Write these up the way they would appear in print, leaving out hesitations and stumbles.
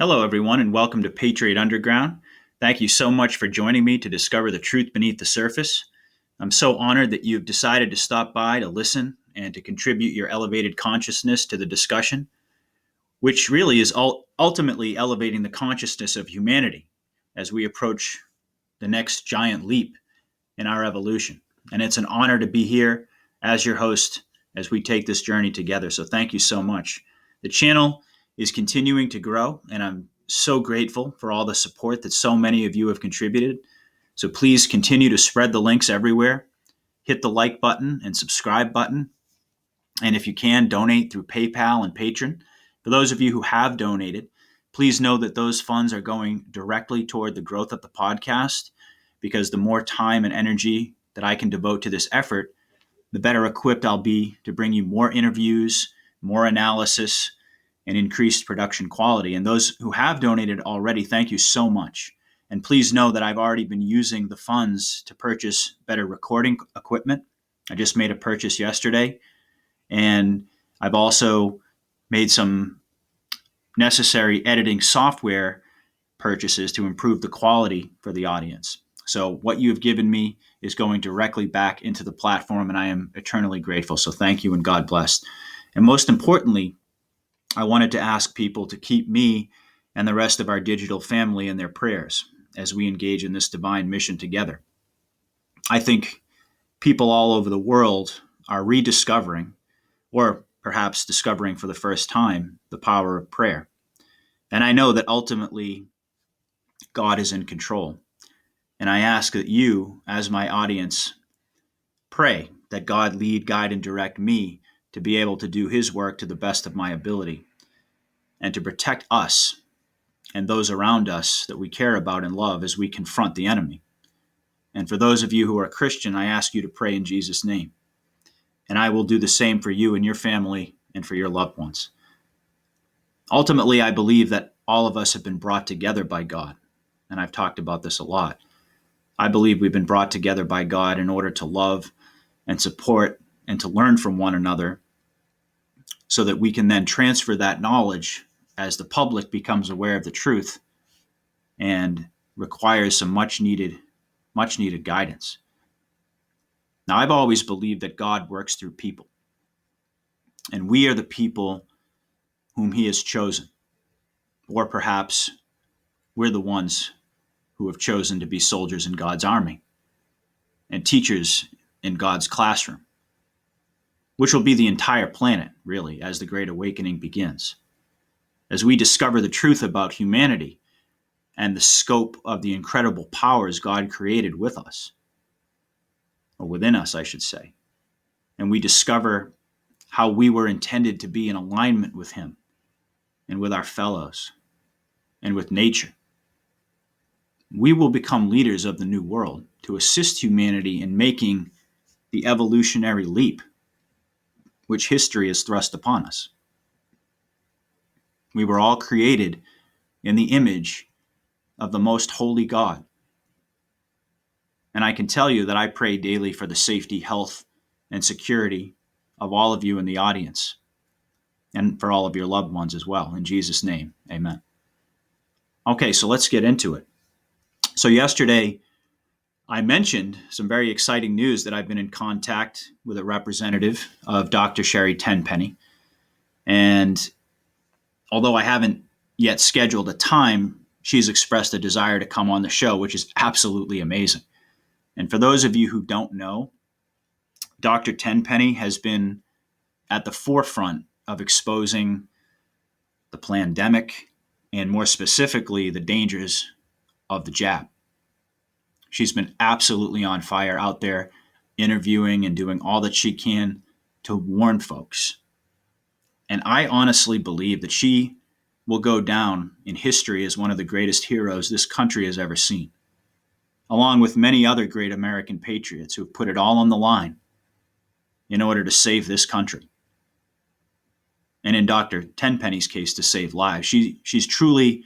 Hello, everyone, and welcome to Patriot Underground. Thank you so much for joining me to discover the truth beneath the surface. I'm so honored that you've decided to stop by to listen and to contribute your elevated consciousness to the discussion, which really is ultimately elevating the consciousness of humanity as we approach the next giant leap in our evolution. And it's an honor to be here as your host as we take this journey together. So thank you so much. The channel is continuing to grow, and I'm so grateful for all the support that so many of you have contributed. So please continue to spread the links everywhere. Hit the like button and subscribe button. And if you can, donate through PayPal and Patreon. For those of you who have donated, please know that those funds are going directly toward the growth of the podcast, because the more time and energy that I can devote to this effort, the better equipped I'll be to bring you more interviews, more analysis, and increased production quality. And those who have donated already, thank you so much. And please know that I've already been using the funds to purchase better recording equipment. I just made a purchase yesterday, and I've also made some necessary editing software purchases to improve the quality for the audience. So what you have given me is going directly back into the platform, and I am eternally grateful. So thank you, and God bless. And most importantly, I wanted to ask people to keep me and the rest of our digital family in their prayers as we engage in this divine mission together. I think people all over the world are rediscovering, or perhaps discovering for the first time, the power of prayer. And I know that ultimately God is in control. And I ask that you, as my audience, pray that God lead, guide, and direct me to be able to do his work to the best of my ability, and to protect us and those around us that we care about and love as we confront the enemy. And for those of you who are Christian, I ask you to pray in Jesus' name. And I will do the same for you and your family and for your loved ones. Ultimately, I believe that all of us have been brought together by God. And I've talked about this a lot. I believe we've been brought together by God in order to love and support and to learn from one another, so that we can then transfer that knowledge as the public becomes aware of the truth and requires some much needed guidance. Now, I've always believed that God works through people, and we are the people whom he has chosen, or perhaps we're the ones who have chosen to be soldiers in God's army and teachers in God's classroom, which will be the entire planet, really, as the Great Awakening begins. As we discover the truth about humanity and the scope of the incredible powers God created with us, or within us, I should say, and we discover how we were intended to be in alignment with him and with our fellows and with nature, we will become leaders of the new world to assist humanity in making the evolutionary leap which history has thrust upon us. We were all created in the image of the most holy God. And I can tell you that I pray daily for the safety, health, and security of all of you in the audience, and for all of your loved ones as well. In Jesus' name, amen. Okay, so let's get into it. So yesterday, I mentioned some very exciting news that I've been in contact with a representative of Dr. Sherry Tenpenny. And although I haven't yet scheduled a time, she's expressed a desire to come on the show, which is absolutely amazing. And for those of you who don't know, Dr. Tenpenny has been at the forefront of exposing the pandemic, and more specifically, the dangers of the jab. She's been absolutely on fire out there, interviewing and doing all that she can to warn folks. And I honestly believe that she will go down in history as one of the greatest heroes this country has ever seen, along with many other great American patriots who have put it all on the line in order to save this country. And in Dr. Tenpenny's case, to save lives. She's truly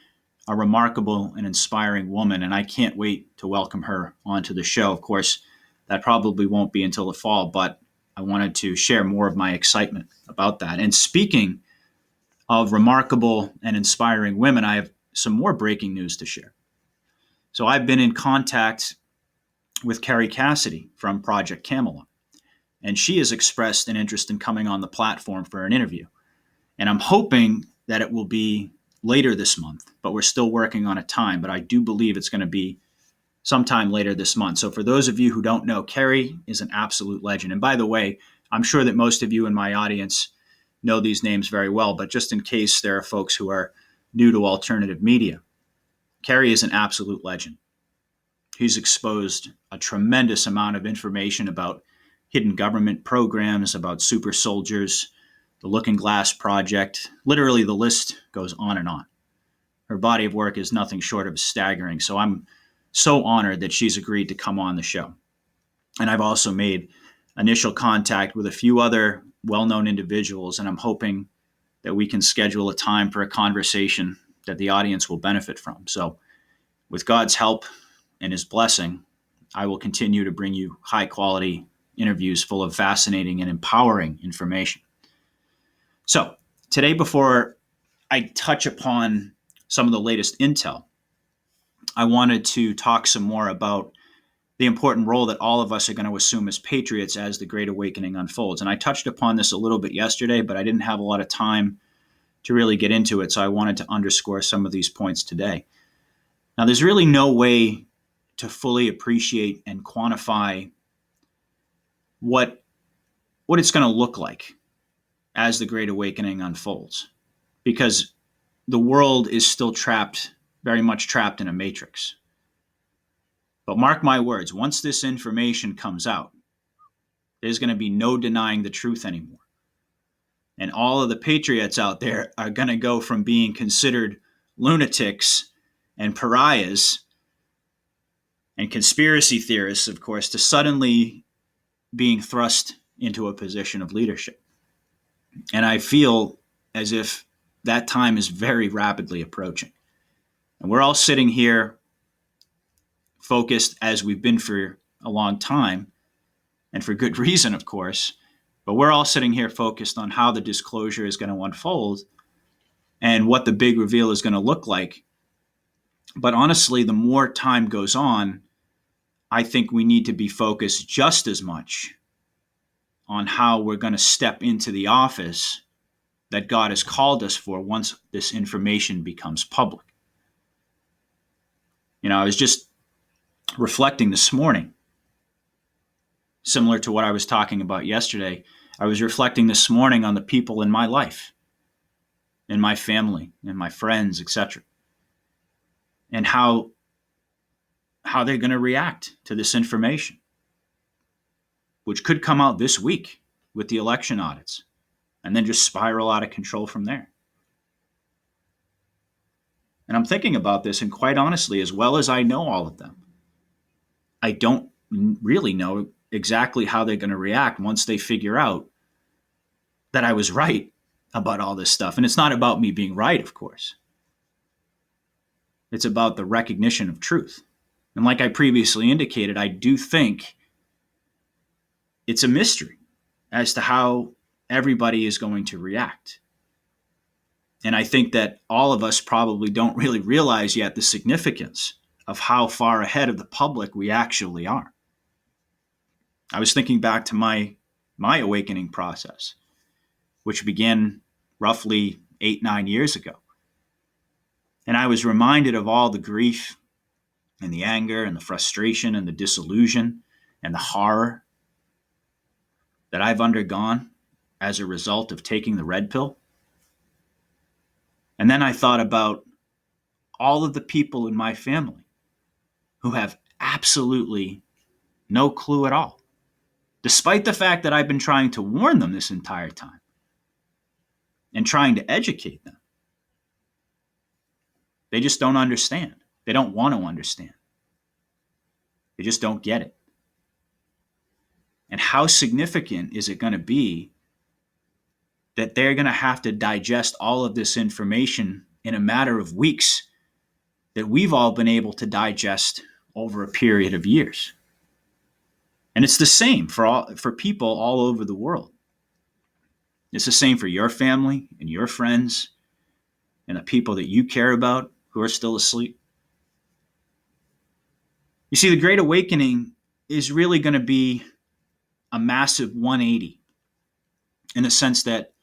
a remarkable and inspiring woman, and I can't wait to welcome her onto the show. Of course, that probably won't be until the fall, but I wanted to share more of my excitement about that. And speaking of remarkable and inspiring women, I have some more breaking news to share. So I've been in contact with Kerry Cassidy from Project Camelot, and she has expressed an interest in coming on the platform for an interview. And I'm hoping that it will be later this month, but we're still working on a time. But I do believe it's going to be sometime later this month. So for those of you who don't know, Kerry is an absolute legend. And by the way, I'm sure that most of you in my audience know these names very well, but just in case there are folks who are new to alternative media, Kerry is an absolute legend. He's exposed a tremendous amount of information about hidden government programs, about super soldiers, the Looking Glass Project. Literally, the list goes on and on. Her body of work is nothing short of staggering. So I'm so honored that she's agreed to come on the show. And I've also made initial contact with a few other well-known individuals, and I'm hoping that we can schedule a time for a conversation that the audience will benefit from. So with God's help and his blessing, I will continue to bring you high-quality interviews full of fascinating and empowering information. So today, before I touch upon some of the latest intel, I wanted to talk some more about the important role that all of us are going to assume as patriots as the Great Awakening unfolds. And I touched upon this a little bit yesterday, but I didn't have a lot of time to really get into it, so I wanted to underscore some of these points today. Now, there's really no way to fully appreciate and quantify what it's going to look like as the Great Awakening unfolds, because the world is still very much trapped in a matrix. But mark my words, once this information comes out, there's going to be no denying the truth anymore. And all of the patriots out there are going to go from being considered lunatics and pariahs and conspiracy theorists, of course, to suddenly being thrust into a position of leadership. And I feel as if that time is very rapidly approaching. And we're all sitting here focused, as we've been for a long time, and for good reason, of course, but we're all sitting here focused on how the disclosure is going to unfold and what the big reveal is going to look like. But honestly, the more time goes on, I think we need to be focused just as much on how we're going to step into the office that God has called us for once this information becomes public. I was just reflecting this morning, similar to what I was talking about yesterday. I was reflecting this morning on the people in my life, in my family, and my friends, etc., and how they're going to react to this information, which could come out this week with the election audits and then just spiral out of control from there. And I'm thinking about this, and quite honestly, as well as I know all of them, I don't really know exactly how they're going to react once they figure out that I was right about all this stuff. And it's not about me being right, of course. It's about the recognition of truth. And like I previously indicated, I do think it's a mystery as to how everybody is going to react. And I think that all of us probably don't really realize yet the significance of how far ahead of the public we actually are. I was thinking back to my awakening process, which began roughly 8-9 years ago. And I was reminded of all the grief and the anger and the frustration and the disillusion and the horror that I've undergone as a result of taking the red pill. And then I thought about all of the people in my family who have absolutely no clue at all, despite the fact that I've been trying to warn them this entire time and trying to educate them. They just don't understand. They don't want to understand. They just don't get it. And how significant is it going to be that they're going to have to digest all of this information in a matter of weeks that we've all been able to digest over a period of years? And it's the same for people all over the world. It's the same for your family and your friends and the people that you care about who are still asleep. You see, the Great Awakening is really going to be a massive 180 in the sense that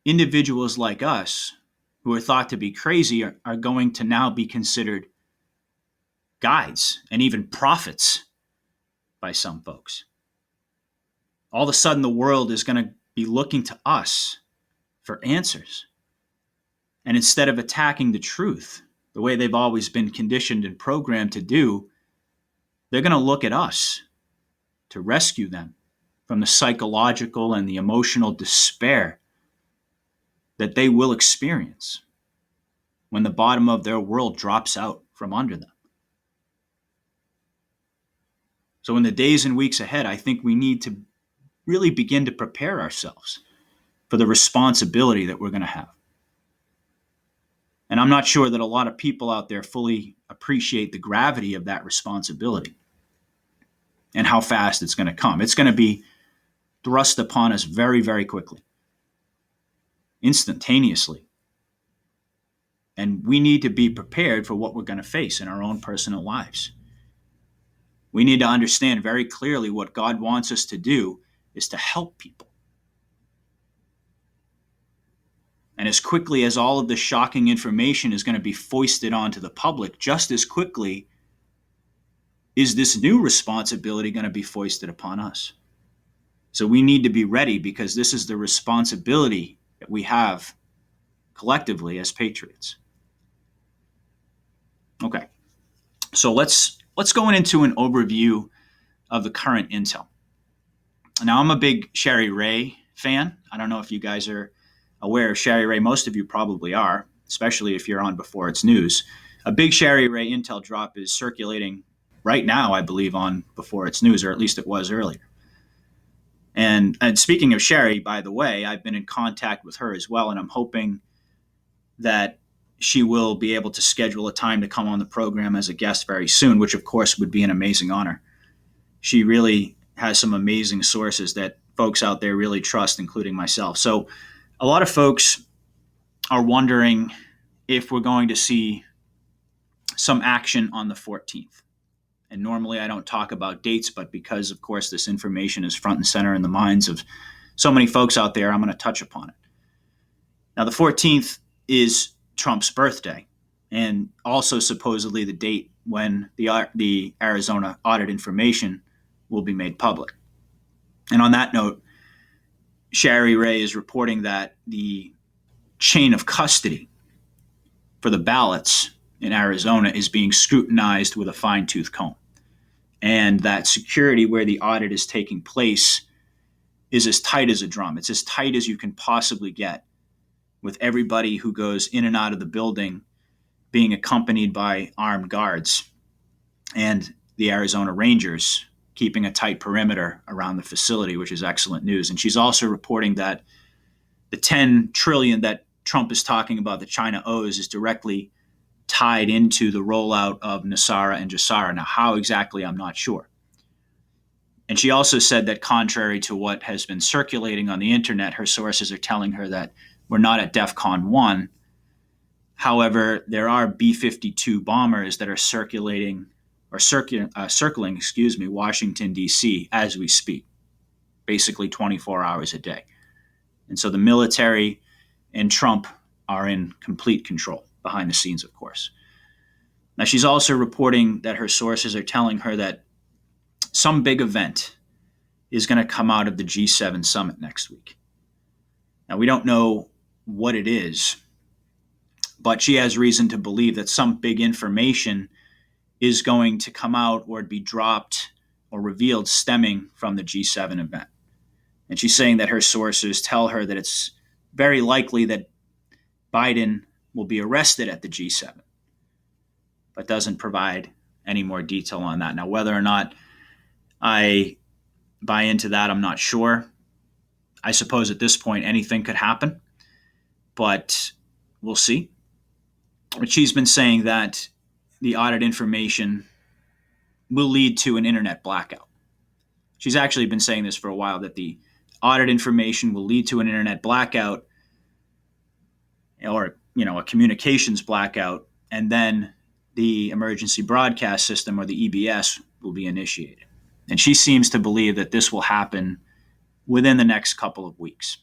individuals like us who are thought to be crazy are going to now be considered guides and even prophets by some folks. All of a sudden, the world is going to be looking to us for answers. And instead of attacking the truth, the way they've always been conditioned and programmed to do, they're going to look at us to rescue them from the psychological and the emotional despair that they will experience when the bottom of their world drops out from under them. So in the days and weeks ahead, I think we need to really begin to prepare ourselves for the responsibility that we're going to have. And I'm not sure that a lot of people out there fully appreciate the gravity of that responsibility and how fast it's going to come. It's going to be thrust upon us very, very quickly, instantaneously. And we need to be prepared for what we're going to face in our own personal lives. We need to understand very clearly what God wants us to do is to help people. And as quickly as all of the shocking information is going to be foisted onto the public, just as quickly is this new responsibility going to be foisted upon us. So we need to be ready because this is the responsibility that we have collectively as patriots. Okay, so let's go into an overview of the current intel. Now, I'm a big ShariRaye fan. I don't know if you guys are aware of ShariRaye. Most of you probably are, especially if you're on Before It's News. A big ShariRaye intel drop is circulating right now, I believe, on Before It's News, or at least it was earlier. And speaking of Sherry, by the way, I've been in contact with her as well, and I'm hoping that she will be able to schedule a time to come on the program as a guest very soon, which of course would be an amazing honor. She really has some amazing sources that folks out there really trust, including myself. So a lot of folks are wondering if we're going to see some action on the 14th. And normally I don't talk about dates, but because, of course, this information is front and center in the minds of so many folks out there, I'm going to touch upon it. Now, the 14th is Trump's birthday, and also supposedly the date when the Arizona audit information will be made public. And on that note, ShariRaye is reporting that the chain of custody for the ballots in Arizona is being scrutinized with a fine-tooth comb. And that security where the audit is taking place is as tight as a drum. It's as tight as you can possibly get, with everybody who goes in and out of the building being accompanied by armed guards and the Arizona Rangers keeping a tight perimeter around the facility, which is excellent news. And she's also reporting that the $10 trillion that Trump is talking about that China owes is directly tied into the rollout of Nasara and Jasara. Now, how exactly, I'm not sure. And she also said that contrary to what has been circulating on the internet, her sources are telling her that we're not at DEFCON 1. However, there are B-52 bombers that are circling, Washington, D.C. as we speak, basically 24 hours a day. And so the military and Trump are in complete control, behind the scenes, of course. Now, she's also reporting that her sources are telling her that some big event is going to come out of the G7 summit next week. Now, we don't know what it is, but she has reason to believe that some big information is going to come out or be dropped or revealed stemming from the G7 event. And she's saying that her sources tell her that it's very likely that Biden will be arrested at the G7, but doesn't provide any more detail on that. Now, whether or not I buy into that, I'm not sure. I suppose at this point anything could happen, but we'll see. But she's been saying that the audit information will lead to an internet blackout. She's actually been saying this for a while, that the audit information will lead to an internet blackout, or a communications blackout, and then the emergency broadcast system, or the EBS, will be initiated. And she seems to believe that this will happen within the next couple of weeks.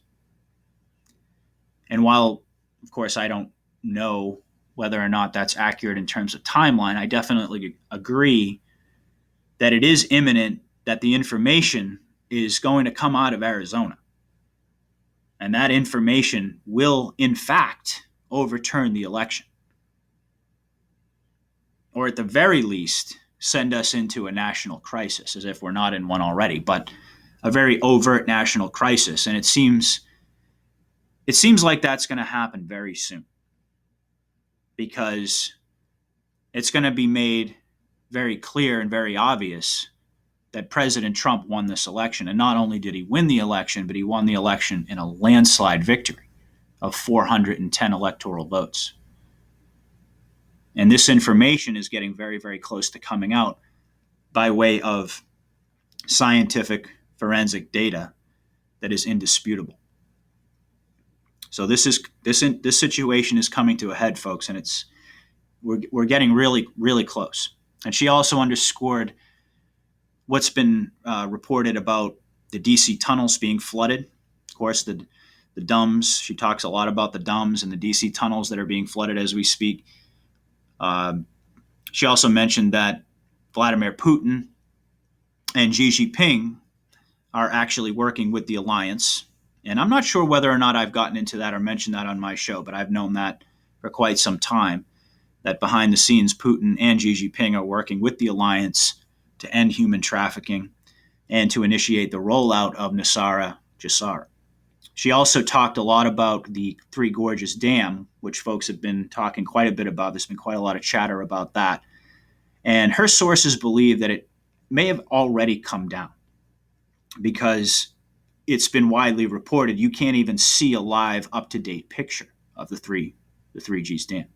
And while, of course, I don't know whether or not that's accurate in terms of timeline, I definitely agree that it is imminent that the information is going to come out of Arizona. And that information will, in fact, overturn the election. Or at the very least, send us into a national crisis, as if we're not in one already, but a very overt national crisis. And it seems like that's going to happen very soon, because it's going to be made very clear and very obvious that President Trump won this election. And not only did he win the election, but he won the election in a landslide victory of 410 electoral votes. And this information is getting very, very close to coming out by way of scientific forensic data that is indisputable. So this situation is coming to a head, folks, and we're getting really, really close. And she also underscored what's been reported about the DC tunnels being flooded. Of course, the DUMBs. She talks a lot about the DUMBs and the DC tunnels that are being flooded as we speak. She also mentioned that Vladimir Putin and Xi Jinping are actually working with the alliance. And I'm not sure whether or not I've gotten into that or mentioned that on my show, but I've known that for quite some time, that behind the scenes, Putin and Xi Jinping are working with the alliance to end human trafficking and to initiate the rollout of Nasara Jisara. She also talked a lot about the Three Gorges Dam, which folks have been talking quite a bit about. There's been quite a lot of chatter about that. And her sources believe that it may have already come down, because it's been widely reported you can't even see a live, up-to-date picture of the Three Gs Dam.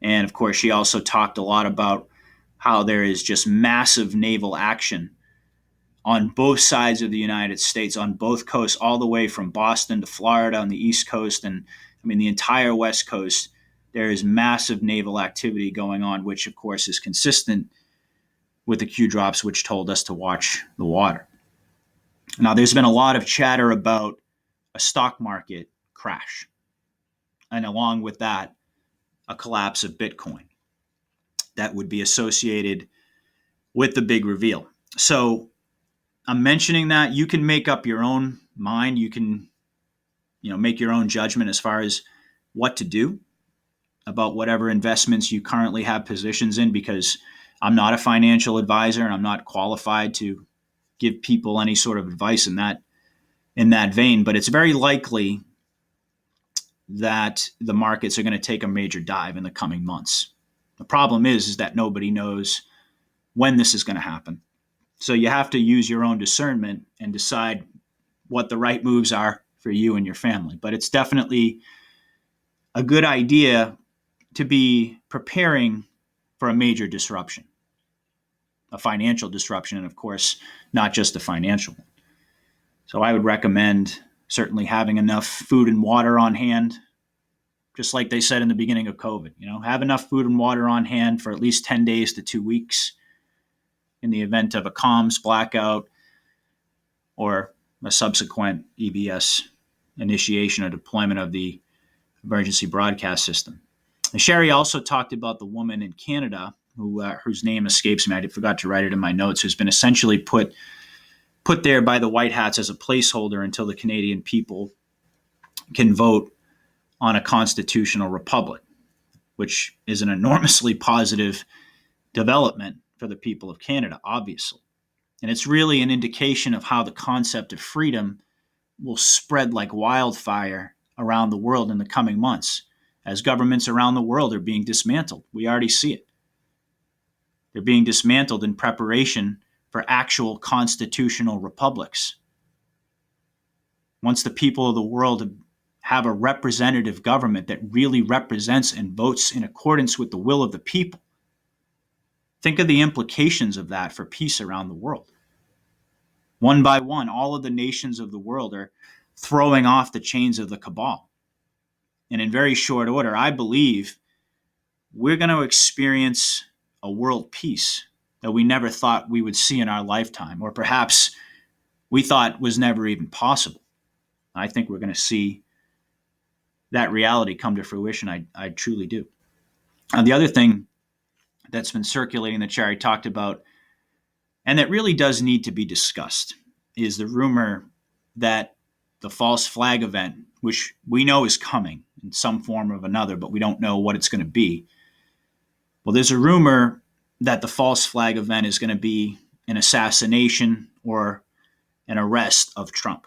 And of course, she also talked a lot about how there is just massive naval action on both sides of the United States, on both coasts, all the way from Boston to Florida on the East Coast, and the entire West Coast. There is massive naval activity going on, which of course is consistent with the Q drops, which told us to watch the water. Now, there's been a lot of chatter about a stock market crash, and along with that, a collapse of Bitcoin that would be associated with the big reveal. So I'm mentioning that. You can make up your own mind. You can, make your own judgment as far as what to do about whatever investments you currently have positions in, because I'm not a financial advisor and I'm not qualified to give people any sort of advice in that vein. But it's very likely that the markets are going to take a major dive in the coming months. The problem is that nobody knows when this is going to happen. So you have to use your own discernment and decide what the right moves are for you and your family. But it's definitely a good idea to be preparing for a major disruption, a financial disruption, and of course, not just a financial one. So I would recommend certainly having enough food and water on hand, just like they said in the beginning of COVID. Have enough food and water on hand for at least 10 days to 2 weeks in the event of a comms blackout or a subsequent EBS initiation or deployment of the emergency broadcast system. And Sherry also talked about the woman in Canada whose name escapes me. I forgot to write it in my notes, who's been essentially put there by the White Hats as a placeholder until the Canadian people can vote on a constitutional republic, which is an enormously positive development for the people of Canada, obviously. And it's really an indication of how the concept of freedom will spread like wildfire around the world in the coming months, as governments around the world are being dismantled. We already see it. They're being dismantled in preparation for actual constitutional republics. Once the people of the world have a representative government that really represents and votes in accordance with the will of the people, think of the implications of that for peace around the world. One by one, all of the nations of the world are throwing off the chains of the cabal. And in very short order, I believe we're going to experience a world peace that we never thought we would see in our lifetime, or perhaps we thought was never even possible. I think we're going to see that reality come to fruition. I truly do. And the other thing that's been circulating that Shari talked about, and that really does need to be discussed, is the rumor that the false flag event, which we know is coming in some form or another, but we don't know what it's going to be. Well, there's a rumor that the false flag event is going to be an assassination or an arrest of Trump.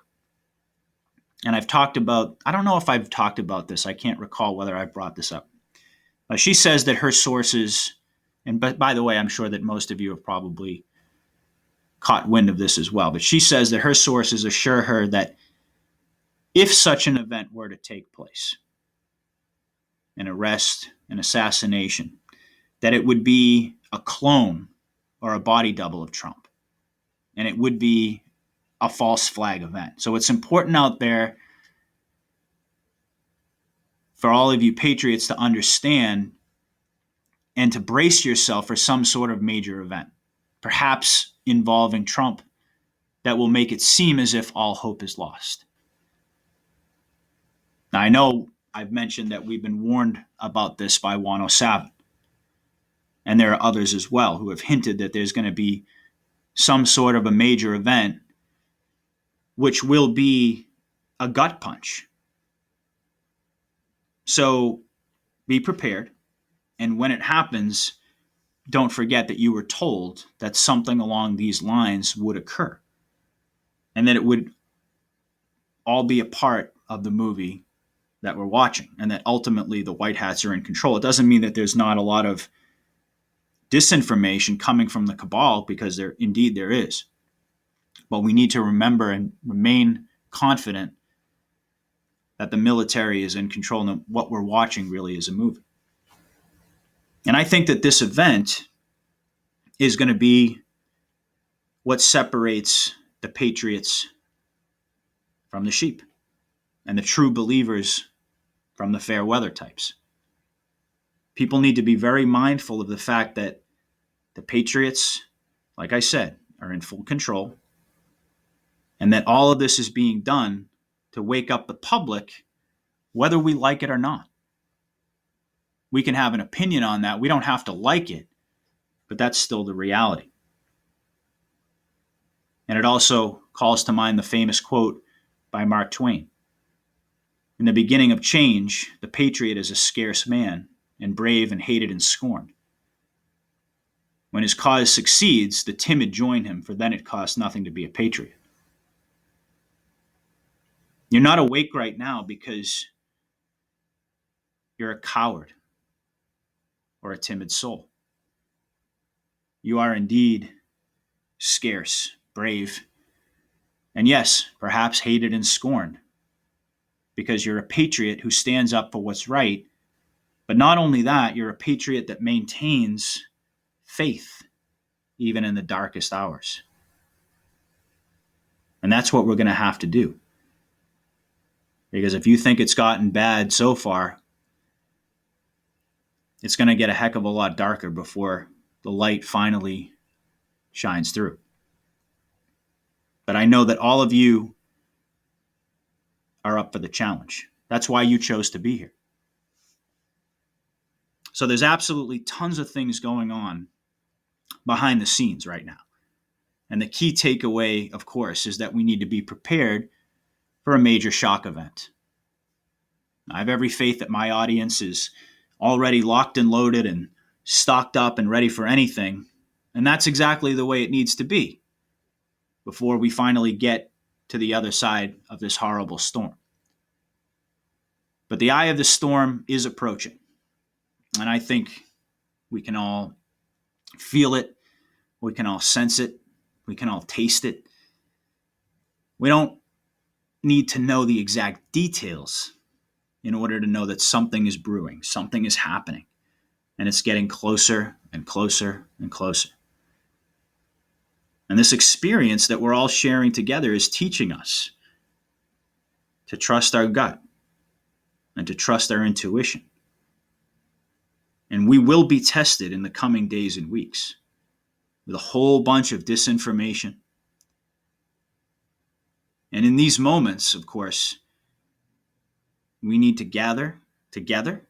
And I don't know if I've talked about this. I can't recall whether I brought this up. She says that her sources, and by the way, I'm sure that most of you have probably caught wind of this as well, but she says that her sources assure her that if such an event were to take place, an arrest, an assassination, that it would be a clone or a body double of Trump. And it would be a false flag event. So it's important out there for all of you patriots to understand and to brace yourself for some sort of major event, perhaps involving Trump, that will make it seem as if all hope is lost. Now, I know I've mentioned that we've been warned about this by 107, and there are others as well who have hinted that there's going to be some sort of a major event which will be a gut punch. So be prepared. And when it happens, don't forget that you were told that something along these lines would occur and that it would all be a part of the movie that we're watching, and that ultimately the white hats are in control. It doesn't mean that there's not a lot of disinformation coming from the cabal, because there is. But we need to remember and remain confident that the military is in control and that what we're watching really is a movie. And I think that this event is going to be what separates the patriots from the sheep and the true believers from the fair weather types. People need to be very mindful of the fact that the patriots, like I said, are in full control, and that all of this is being done to wake up the public, whether we like it or not. We can have an opinion on that. We don't have to like it, but that's still the reality. And it also calls to mind the famous quote by Mark Twain. In the beginning of change, the patriot is a scarce man, and brave and hated and scorned. When his cause succeeds, the timid join him, for then it costs nothing to be a patriot. You're not awake right now because you're a coward or a timid soul. You are indeed scarce, brave, and yes, perhaps hated and scorned, because you're a patriot who stands up for what's right. But not only that, you're a patriot that maintains faith even in the darkest hours. And that's what we're going to have to do. Because if you think it's gotten bad so far, it's going to get a heck of a lot darker before the light finally shines through. But I know that all of you are up for the challenge. That's why you chose to be here. So there's absolutely tons of things going on behind the scenes right now. And the key takeaway, of course, is that we need to be prepared for a major shock event. I have every faith that my audience is already locked and loaded and stocked up and ready for anything. And that's exactly the way it needs to be before we finally get to the other side of this horrible storm. But the eye of the storm is approaching. And I think we can all feel it. We can all sense it. We can all taste it. We don't need to know the exact details in order to know that something is brewing, something is happening, and it's getting closer and closer and closer. And this experience that we're all sharing together is teaching us to trust our gut and to trust our intuition And we will be tested in the coming days and weeks with a whole bunch of disinformation. And in these moments, of course, we need to gather together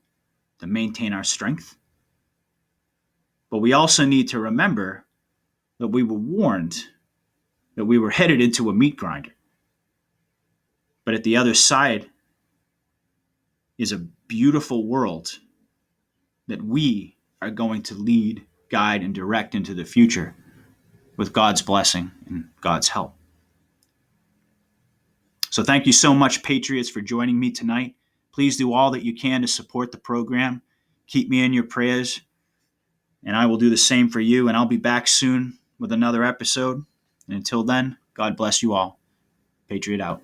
to maintain our strength. But we also need to remember that we were warned that we were headed into a meat grinder. But at the other side is a beautiful world that we are going to lead, guide, and direct into the future with God's blessing and God's help. So thank you so much, Patriots, for joining me tonight. Please do all that you can to support the program. Keep me in your prayers, and I will do the same for you. And I'll be back soon with another episode. And until then, God bless you all. Patriot out.